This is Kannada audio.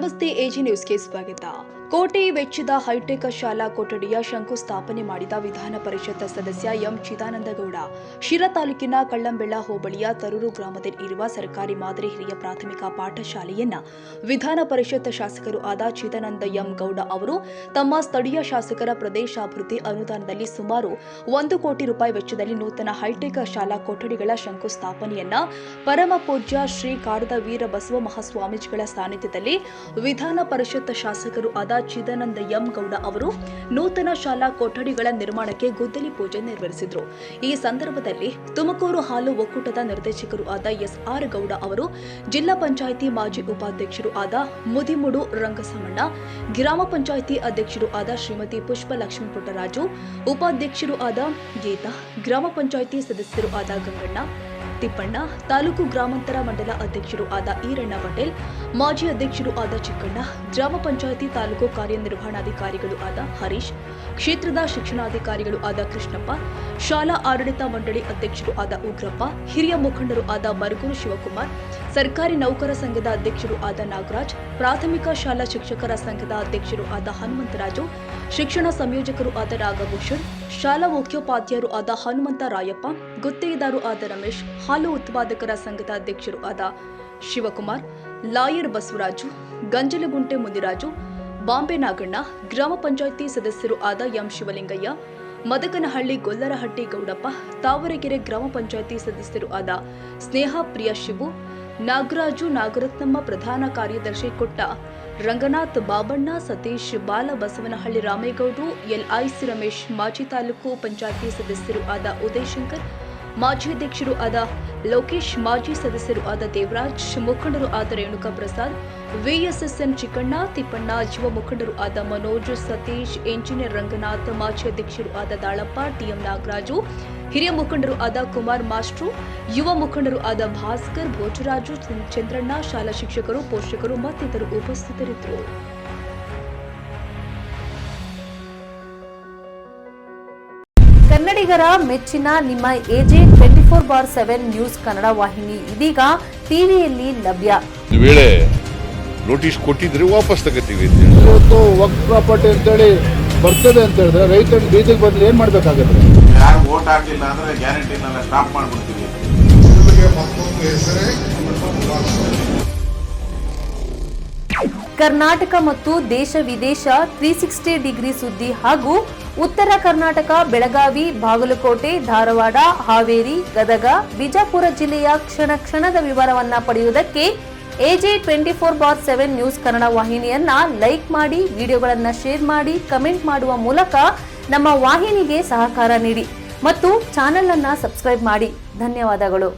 ನಮಸ್ತೆ ಎಜಿ ನ್ಯೂಸ್ಗೆ ಸ್ವಾಗತ. ಕೋಟೆ ವೆಚ್ಚದ ಹೈಟೆಕ್ ಶಾಲಾ ಕೊಠಡಿಯ ಶಂಕುಸ್ಥಾಪನೆ ಮಾಡಿದ ವಿಧಾನ ಪರಿಷತ್ ಸದಸ್ಯ ಎಂ ಚಿದಾನಂದಗೌಡ. ಶಿರಾ ತಾಲೂಕಿನ ಕಳ್ಳಂಬೆಳ್ಳ ಹೋಬಳಿಯ ತರೂರು ಗ್ರಾಮದಲ್ಲಿರುವ ಸರ್ಕಾರಿ ಮಾದರಿ ಹಿರಿಯ ಪ್ರಾಥಮಿಕ ಪಾಠಶಾಲೆಯನ್ನ ವಿಧಾನ ಪರಿಷತ್ ಶಾಸಕರು ಆದ ಚಿದಾನಂದ ಎಂ ಗೌಡ ಅವರು ತಮ್ಮ ಸ್ಥಳೀಯ ಶಾಸಕರ ಪ್ರದೇಶಾಭಿವೃದ್ಧಿ ಅನುದಾನದಲ್ಲಿ ಸುಮಾರು 1 ಕೋಟಿ ರೂಪಾಯಿ ವೆಚ್ಚದಲ್ಲಿ ನೂತನ ಹೈಟೆಕ್ ಶಾಲಾ ಕೊಠಡಿಗಳ ಶಂಕುಸ್ಥಾಪನೆಯನ್ನ ಪರಮ ಪೂಜ್ಯ ಶ್ರೀ ಕಾಡದ ವೀರ ಬಸವ ಮಹಾಸ್ವಾಮೀಜಿಗಳ ಸಾನ್ನಿಧ್ಯದಲ್ಲಿ ವಿಧಾನ ಪರಿಷತ್ ಶಾಸಕರು ಆದ ಚಿದಾನಂದ ಎಂ ಗೌಡ ಅವರು ನೂತನ ಶಾಲಾ ಕೊಠಡಿಗಳ ನಿರ್ಮಾಣಕ್ಕೆ ಗುದ್ದಲಿ ಪೂಜೆ ನೆರವೇರಿಸಿದರು. ಈ ಸಂದರ್ಭದಲ್ಲಿ ತುಮಕೂರು ಹಾಲು ಒಕ್ಕೂಟದ ನಿರ್ದೇಶಕರು ಆದ ಎಸ್ಆರ್ ಗೌಡ ಅವರು, ಜಿಲ್ಲಾ ಪಂಚಾಯಿತಿ ಮಾಜಿ ಉಪಾಧ್ಯಕ್ಷರು ಆದ ಮುದಿಮುಡು ರಂಗಸಮಣ್ಣ, ಗ್ರಾಮ ಪಂಚಾಯಿತಿ ಅಧ್ಯಕ್ಷರು ಆದ ಶ್ರೀಮತಿ ಪುಷ್ಪಲಕ್ಷ್ಮಿ ಪುಟ್ಟರಾಜು, ಉಪಾಧ್ಯಕ್ಷರು ಆದ ಗೀತಾ, ಗ್ರಾಮ ಪಂಚಾಯಿತಿ ಸದಸ್ಯರು ಆದ ಗಂಗಣ್ಣ, ತಿಪ್ಪಣ್ಣ, ತಾಲೂಕು ಗ್ರಾಮಾಂತರ ಮಂಡಲ ಅಧ್ಯಕ್ಷರು ಆದ ಈರಣ್ಣ ಪಟೇಲ್, ಮಾಜಿ ಅಧ್ಯಕ್ಷರು ಆದ ಚಿಕ್ಕಣ್ಣ, ಗ್ರಾಮ ಪಂಚಾಯಿತಿ ತಾಲೂಕು ಕಾರ್ಯನಿರ್ವಹಣಾಧಿಕಾರಿಗಳು ಆದ ಹರೀಶ್, ಕ್ಷೇತ್ರದ ಶಿಕ್ಷಣಾಧಿಕಾರಿಗಳು ಆದ ಕೃಷ್ಣಪ್ಪ, ಶಾಲಾ ಆಡಳಿತ ಮಂಡಳಿ ಅಧ್ಯಕ್ಷರು ಆದ ಉಗ್ರಪ್ಪ, ಹಿರಿಯ ಮುಖಂಡರು ಆದ ಬರಗೂರು ಶಿವಕುಮಾರ್, ಸರ್ಕಾರಿ ನೌಕರ ಸಂಘದ ಅಧ್ಯಕ್ಷರು ಆದ ನಾಗರಾಜ್, ಪ್ರಾಥಮಿಕ ಶಾಲಾ ಶಿಕ್ಷಕರ ಸಂಘದ ಅಧ್ಯಕ್ಷರು ಆದ ಹನುಮಂತರಾಜು, ಶಿಕ್ಷಣ ಸಂಯೋಜಕರು ಆದ ನಾಗಭೂಷಣ್, ಶಾಲಾ ಮುಖ್ಯೋಪಾಧ್ಯಾಯರು ಆದ ಹನುಮಂತ ರಾಯಪ್ಪ, ಗುತ್ತೇದಾರು ಆದ ರಮೇಶ್, ಹಾಲು ಉತ್ಪಾದಕರ ಸಂಘದ ಅಧ್ಯಕ್ಷರು ಆದ ಶಿವಕುಮಾರ್, ಲಾಯರ್ ಬಸವರಾಜು, ಗಂಜಲಗುಂಟೆ ಮುನಿರಾಜು, ಬಾಂಬೆ ನಾಗಣ್ಣ, ಗ್ರಾಮ ಪಂಚಾಯಿತಿ ಸದಸ್ಯರು ಆದ ಎಂ ಶಿವಲಿಂಗಯ್ಯ, ಮದಕನಹಳ್ಳಿ ಗೊಲ್ಲರಹಟ್ಟಿ ಗೌಡಪ್ಪ, ತಾವರೆಕೆರೆ ಗ್ರಾಮ ಪಂಚಾಯಿತಿ ಸದಸ್ಯರು ಆದ ಸ್ನೇಹ ಪ್ರಿಯ ಶಿವು, ನಾಗರಾಜು ನಾಗರತ್ನಮ್ಮ, ಪ್ರಧಾನ ಕಾರ್ಯದರ್ಶಿ ಕೊಟ್ಟ ರಂಗನಾಥ್, ಬಾಬಣ್ಣ, ಸತೀಶ್, ಬಾಲ, ಬಸವನಹಳ್ಳಿ ರಾಮೇಗೌಡರು, ಎಲ್ಐಸಿ ರಮೇಶ್, ಮಾಜಿ ತಾಲೂಕು ಪಂಚಾಯಿತಿ ಸದಸ್ಯರು ಆದ ಉದಯಶಂಕರ್, ಮಾಜಿ ಅಧ್ಯಕ್ಷರು ಆದ ಲೋಕೇಶ್, ಮಾಜಿ ಸದಸ್ಯರು ಆದ ದೇವರಾಜ್, ಮುಖಂಡರು ಆದ ರೇಣುಕಾ ಪ್ರಸಾದ್, ವಿಎಸ್ಎಸ್ಎನ್ ಚಿಕ್ಕಣ್ಣ, ತಿಪ್ಪಣ್ಣ, ಯುವ ಮುಖಂಡರು ಆದ ಮನೋಜ್, ಸತೀಶ್, ಎಂಜಿನಿಯರ್ ರಂಗನಾಥ್, ಮಾಜಿ ಅಧ್ಯಕ್ಷರು ಆದ ದಾಳಪ್ಪ, ಟಿಎಂ ನಾಗರಾಜು, ಹಿರಿಯ ಮುಖಂಡರು ಆದ ಕುಮಾರ್ ಮಾಸ್ಟ್ರು, ಯುವ ಮುಖಂಡರು ಆದ ಭಾಸ್ಕರ್, ಭೋಜರಾಜು, ಚಂದ್ರಣ್ಣ, ಶಾಲಾ ಶಿಕ್ಷಕರು, ಪೋಷಕರು ಮತ್ತಿತರರು ಉಪಸ್ಥಿತರಿದ್ದರು. ಕನ್ನಡಿಗರ ಮೆಚ್ಚಿನ ನಿಮ್ಮ ಎಜೆ 24/7 ನ್ಯೂಸ್ ಕನ್ನಡ ವಾಹಿನಿ ಇದೀಗ ಟಿವಿಯಲ್ಲಿ ಲಭ್ಯ. ವೇಳೆ ನೋಟಿಸ್ ಕೊಟ್ಟಿದ್ರೆ ವಾಪಸ್ ತಗೋತೀವಿ. ಇವತ್ತು ವಕ್ಫ್ ಪ್ರಾಪರ್ಟಿ ಅಂತೇಳಿ ಬರ್ತದೆ ಅಂತ ಹೇಳಿದ್ರೆ ರೈತರು ಬೀದಿಗೆ ಬಂದ್ರೆ ಏನ್ ಮಾಡ್ಬೇಕಾಗುತ್ತೆ? ಯಾರು ವೋಟ್ ಹಾಕಿಲ್ಲ ಅಂದ್ರೆ ಗ್ಯಾರಂಟಿನೆಲ್ಲ ಸ್ಟಾಪ್ ಮಾಡ್ಬಿಡ್ತೀವಿ. ಕರ್ನಾಟಕ ಮತ್ತು ದೇಶ ವಿದೇಶ 360 ಡಿಗ್ರಿ ಸುದ್ದಿ ಹಾಗೂ ಉತ್ತರ ಕರ್ನಾಟಕ, ಬೆಳಗಾವಿ, ಬಾಗಲಕೋಟೆ, ಧಾರವಾಡ, ಹಾವೇರಿ, ಗದಗ, ಬಿಜಾಪುರ ಜಿಲ್ಲೆಯ ಕ್ಷಣ ಕ್ಷಣದ ವಿವರವನ್ನ ಪಡೆಯುವುದಕ್ಕೆ ಎಜೆ 24/7 ನ್ಯೂಸ್ ಕನ್ನಡ ವಾಹಿನಿಯನ್ನ ಲೈಕ್ ಮಾಡಿ, ವಿಡಿಯೋಗಳನ್ನ ಶೇರ್ ಮಾಡಿ, ಕಮೆಂಟ್ ಮಾಡುವ ಮೂಲಕ ನಮ್ಮ ವಾಹಿನಿಗೆ ಸಹಕಾರ ನೀಡಿ ಮತ್ತು ಚಾನೆಲ್ ಅನ್ನ ಸಬ್ಸ್ಕ್ರೈಬ್ ಮಾಡಿ. ಧನ್ಯವಾದಗಳು.